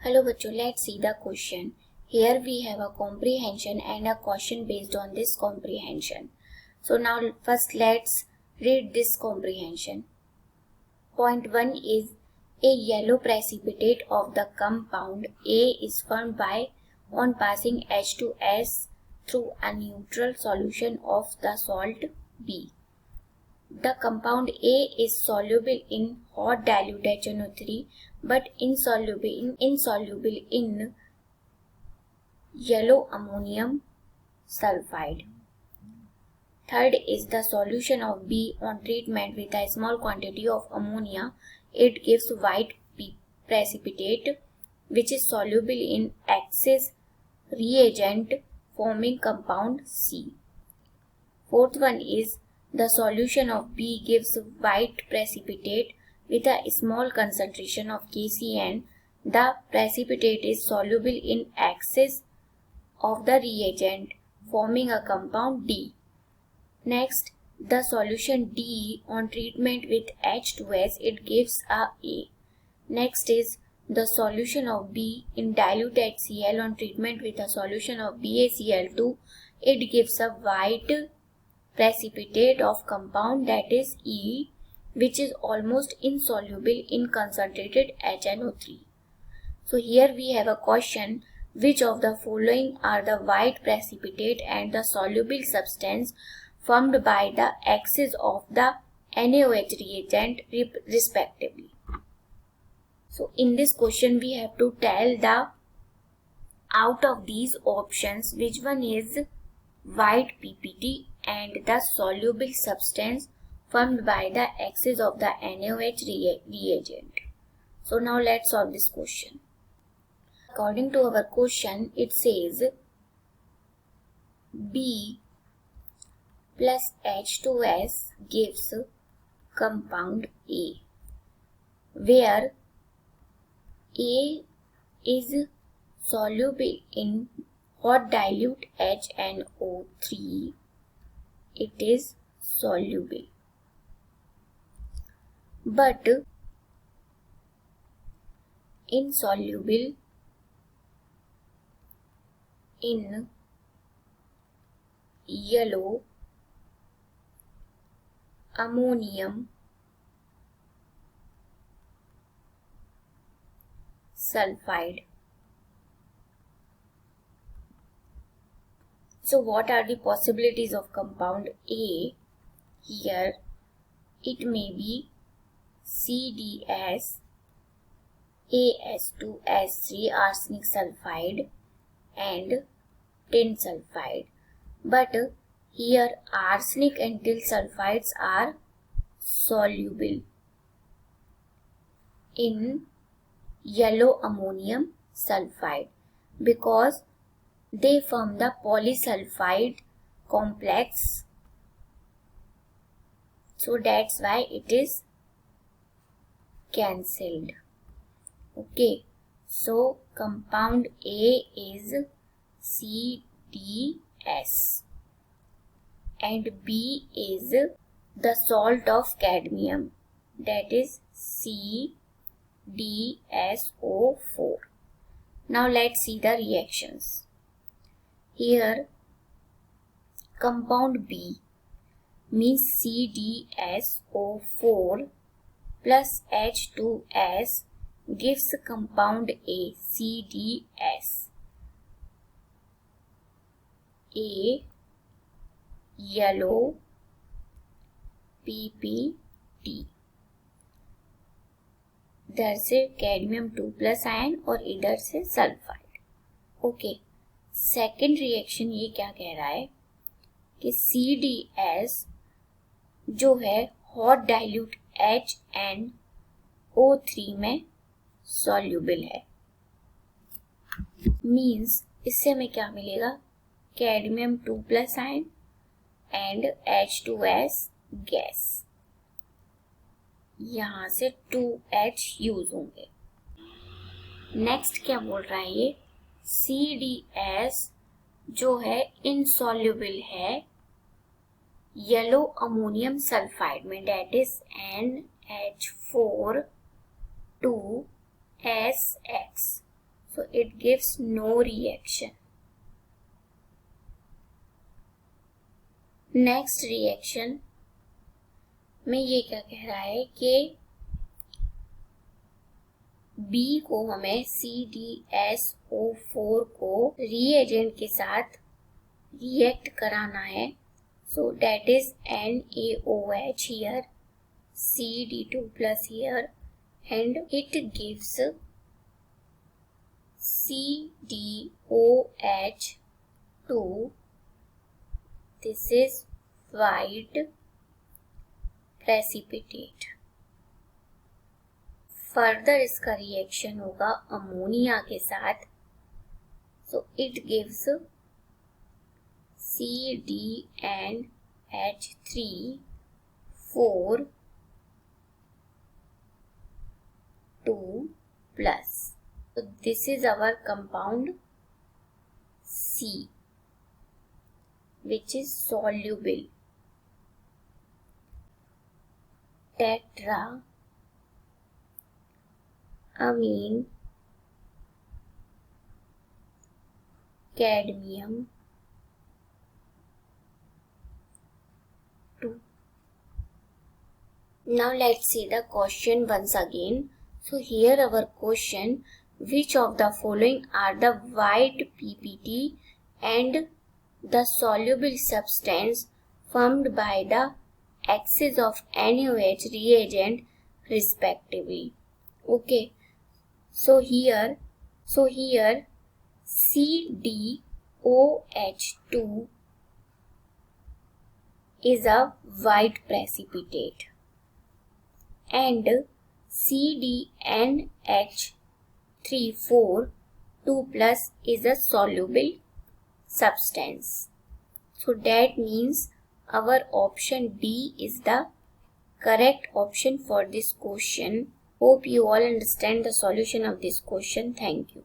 Hello बच्चों, let's see the question. Here we have a comprehension and a question based on this comprehension. So now first let's read this comprehension. Point 1 is a yellow precipitate of the compound A is formed by on passing H2S through a neutral solution of the salt B. The compound A is soluble in hot dilute HNO3 but insoluble in yellow ammonium sulfide. Third is the solution of B on treatment with a small quantity of ammonia. It gives white precipitate which is soluble in X's reagent forming compound C. Fourth one is the solution of B gives white precipitate with a small concentration of KCN. The precipitate is soluble in excess of the reagent, forming a compound D. Next, the solution D on treatment with H2S, it gives a A. Next is the solution of B in dilute HCl on treatment with a solution of BaCl2, it gives a white precipitate of compound that is E, which is almost insoluble in concentrated HNO3. So here we have a question: which of the following are the white precipitate and the soluble substance formed by the excess of the NaOH reagent respectively? So in this question we have to tell the out of these options which one is white PPT and the soluble substance formed by the excess of the NaOH reagent. So now let's solve this question. According to our question, it says B plus H2S gives compound A, where A is soluble in hot dilute HNO3, it is soluble, but insoluble in yellow ammonium sulfide. So what are the possibilities of compound A? Here it may be CDS, AS2S3 arsenic sulfide and tin sulfide. But here arsenic and tin sulfides are soluble in yellow ammonium sulfide because they form the polysulfide complex. So that's why it is cancelled. Okay, so compound A is CDS and B is the salt of cadmium, that is CdSO4. Now let's see the reactions. Here compound B means CdSO4 plus H2S gives compound A, CDS, A yellow PPT. इधर से cadmium 2 plus ion और इधर से sulphide. Okay, second reaction ये क्या कह रहा है कि CDS जो है हॉट डाइल्यूट HNO3 में सॉल्युबल है. मीन्स इससे हमें क्या मिलेगा? Cadmium 2 plus ion and H2S gas. यहां से 2H यूज होंगे. नेक्स्ट क्या बोल रहा है ये? CDS जो है इनसॉल्युबल है येलो अमोनियम सल्फाइड में, that is NH4 2SX. So it gives no reaction. Next reaction में ये क्या कह रहा है कि B को हमें CdSO4 को reagent के साथ react कराना है. So that is NaOH here, CD2 plus here, and it gives CdOH2. This is white precipitate. Further इसका रिएक्शन होगा अमोनिया के साथ. So it gives CdNH3 4 2+. So this is our compound C, which is soluble. Tetraamine cadmium 2. Now let's see the question once again. So here our question, which of the following are the white PPT and the soluble substance formed by the axis of NaOH reagent respectively? Okay, so here CdOH2 is a white precipitate and CdNH3 4 2+ is a soluble substance. So that means our option D is the correct option for this question. Hope you all understand the solution of this question. Thank you.